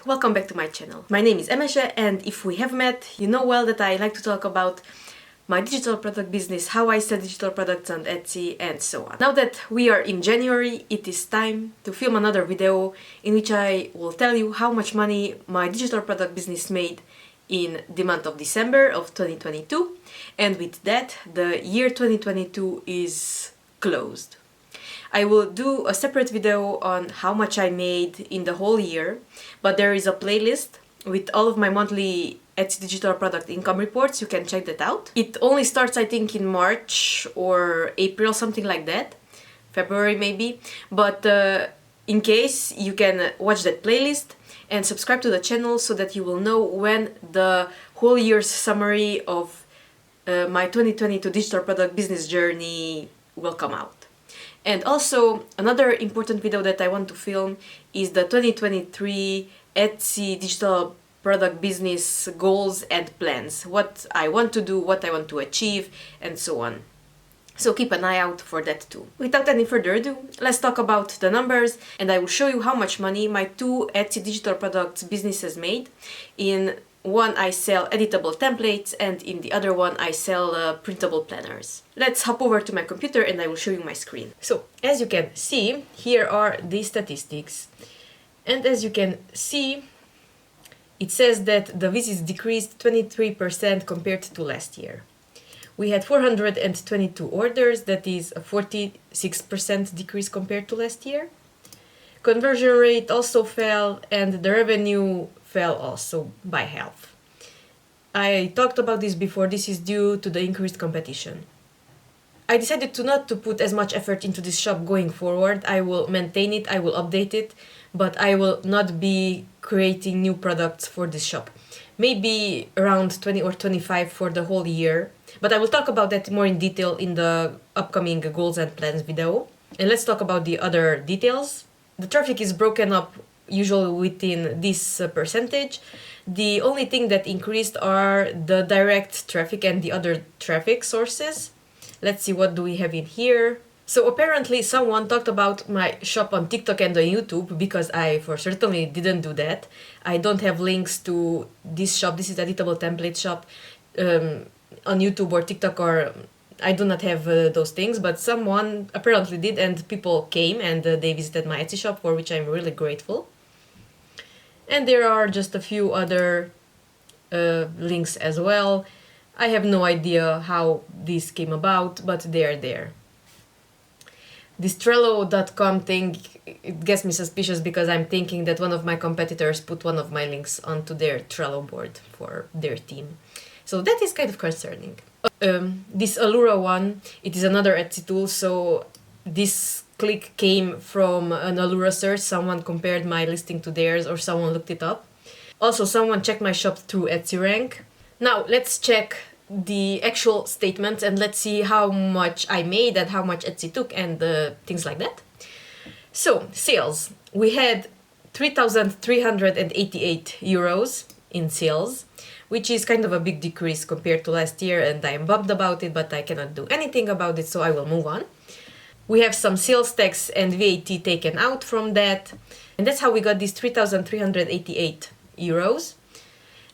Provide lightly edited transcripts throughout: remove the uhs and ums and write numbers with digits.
welcome back to my channel. My name is Emese, and if we have met, you know well that I like to talk about my digital product business, how I sell digital products on Etsy, and so on. Now that we are in January, it is time to film another video in which I will tell you how much money my digital product business made in the month of December of 2022, and with that, the year 2022 is closed. I will do a separate video on how much I made in the whole year, but there is a playlist with all of my monthly Etsy digital product income reports. You can check that out. It only starts, I think, in March or April, something like that. February maybe. But in case, you can watch that playlist and subscribe to the channel so that you will know when the whole year's summary of my 2022 digital product business journey will come out. And also, another important video that I want to film is the 2023 Etsy digital product business goals and plans. What I want to do, what I want to achieve, and so on. So keep an eye out for that too. Without any further ado, let's talk about the numbers, and I will show you how much money my two Etsy digital products businesses made. In one I sell editable templates, and in the other one I sell printable planners. Let's hop over to my computer and I will show you my screen. So, as you can see, here are the statistics. And as you can see, it says that the visits decreased 23% compared to last year. We had 422 orders, that is a 46% decrease compared to last year. Conversion rate also fell, and the revenue fell also by half. I talked about this before. This is due to the increased competition. I decided not to put as much effort into this shop going forward. I will maintain it, I will update it, but I will not be creating new products for this shop. Maybe around 20 or 25 for the whole year, but I will talk about that more in detail in the upcoming goals and plans video. And let's talk about the other details. The traffic is broken up usually within this percentage. The only thing that increased are the direct traffic and the other traffic sources. Let's see, what do we have in here? So apparently someone talked about my shop on TikTok and on YouTube, because I for certainly didn't do that. I don't have links to this shop. This is Editable template shop on YouTube or TikTok, or I do not have those things, but someone apparently did, and people came and they visited my Etsy shop, for which I'm really grateful. And there are just a few other links as well. I have no idea how this came about, but they are there. This Trello.com thing, it gets me suspicious, because I'm thinking that one of my competitors put one of my links onto their Trello board for their team. So that is kind of concerning. This Allura one, it is another Etsy tool, so this click came from an Allura search. Someone compared my listing to theirs, or someone looked it up. Also, someone checked my shop through Etsy Rank. Now, let's check the actual statements and let's see how much I made and how much Etsy took and things like that. So, sales. We had 3,388 euros in sales, which is kind of a big decrease compared to last year, and I am bummed about it, but I cannot do anything about it, so I will move on. We have some sales tax and VAT taken out from that, and that's how we got these 3,388 euros.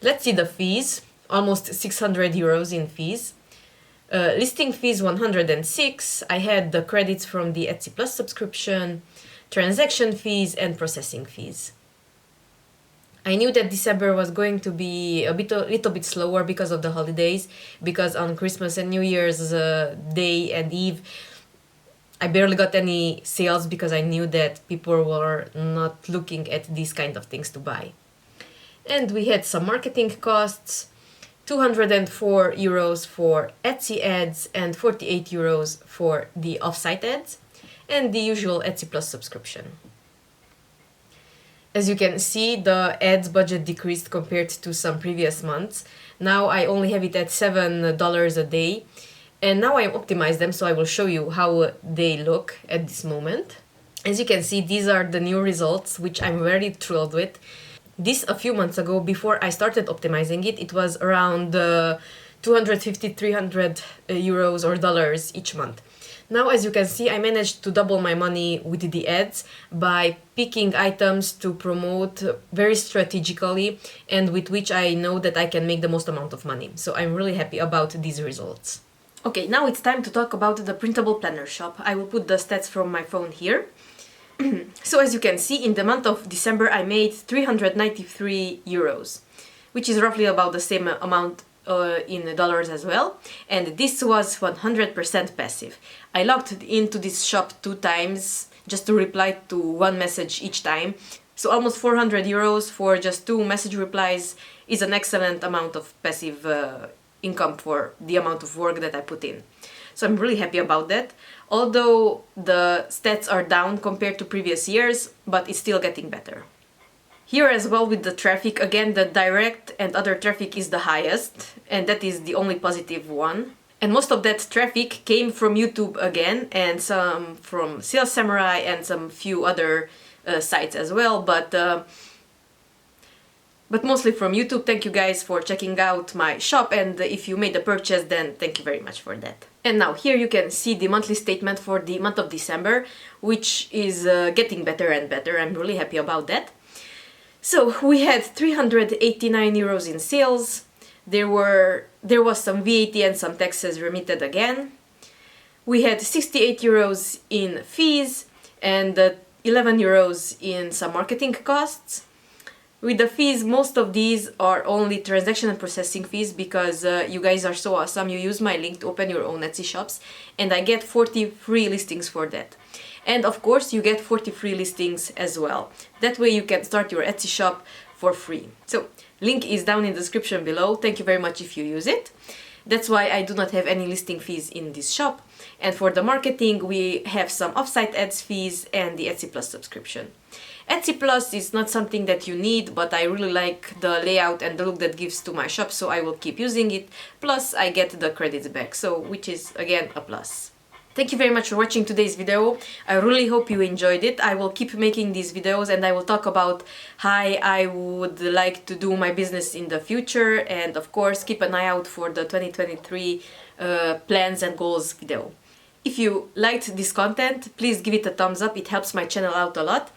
Let's see the fees. Almost 600 euros in fees. Listing fees 106. I had the credits from the Etsy Plus subscription, transaction fees, and processing fees. I knew that December was going to be a little bit slower because of the holidays, because on Christmas and New Year's Day and Eve, I barely got any sales, because I knew that people were not looking at these kind of things to buy. And we had some marketing costs. 204 euros for Etsy ads and 48 euros for the off-site ads, and the usual Etsy Plus subscription. As you can see, the ads budget decreased compared to some previous months. Now I only have it at $7 a day, and now I optimized them, so I will show you how they look at this moment. As you can see, these are the new results, which I'm very thrilled with. This a few months ago, before I started optimizing it, it was around 250, 300 euros or dollars each month. Now, as you can see, I managed to double my money with the ads by picking items to promote very strategically and with which I know that I can make the most amount of money. So I'm really happy about these results. Okay, now it's time to talk about the Printable Planner shop. I will put the stats from my phone here. So as you can see, in the month of December I made 393 euros, which is roughly about the same amount in dollars as well, and this was 100% passive. I logged into this shop 2 times just to reply to one message each time, so almost 400 euros for just 2 message replies is an excellent amount of passive income for the amount of work that I put in. So I'm really happy about that, although the stats are down compared to previous years, but it's still getting better. Here as well with the traffic, again the direct and other traffic is the highest, and that is the only positive one. And most of that traffic came from YouTube again, and some from Sales Samurai and some few other sites as well, but mostly from YouTube. Thank you guys for checking out my shop, and if you made a purchase, then thank you very much for that. And now here you can see the monthly statement for the month of December, which is getting better and better. I'm really happy about that. So we had 389 euros in sales. There was some VAT and some taxes remitted again. We had 68 euros in fees and 11 euros in some marketing costs. With the fees, most of these are only transaction and processing fees because you guys are so awesome. You use my link to open your own Etsy shops, and I get 40 free listings for that. And of course you get 40 free listings as well. That way you can start your Etsy shop for free. So link is down in the description below. Thank you very much if you use it. That's why I do not have any listing fees in this shop. And for the marketing, we have some offsite ads fees and the Etsy Plus subscription. Etsy Plus is not something that you need, but I really like the layout and the look that gives to my shop, so I will keep using it. Plus I get the credits back, so which is again a plus. Thank you very much for watching today's video. I really hope you enjoyed it. I will keep making these videos and I will talk about how I would like to do my business in the future, and of course keep an eye out for the 2023 plans and goals video. If you liked this content, please give it a thumbs up. It helps my channel out a lot.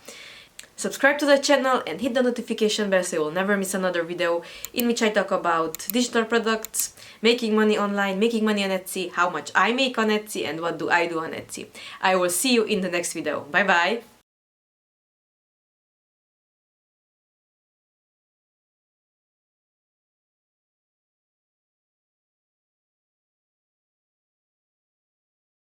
Subscribe to the channel and hit the notification bell so you will never miss another video in which I talk about digital products, making money online, making money on Etsy, how much I make on Etsy, and what do I do on Etsy. I will see you in the next video. Bye bye!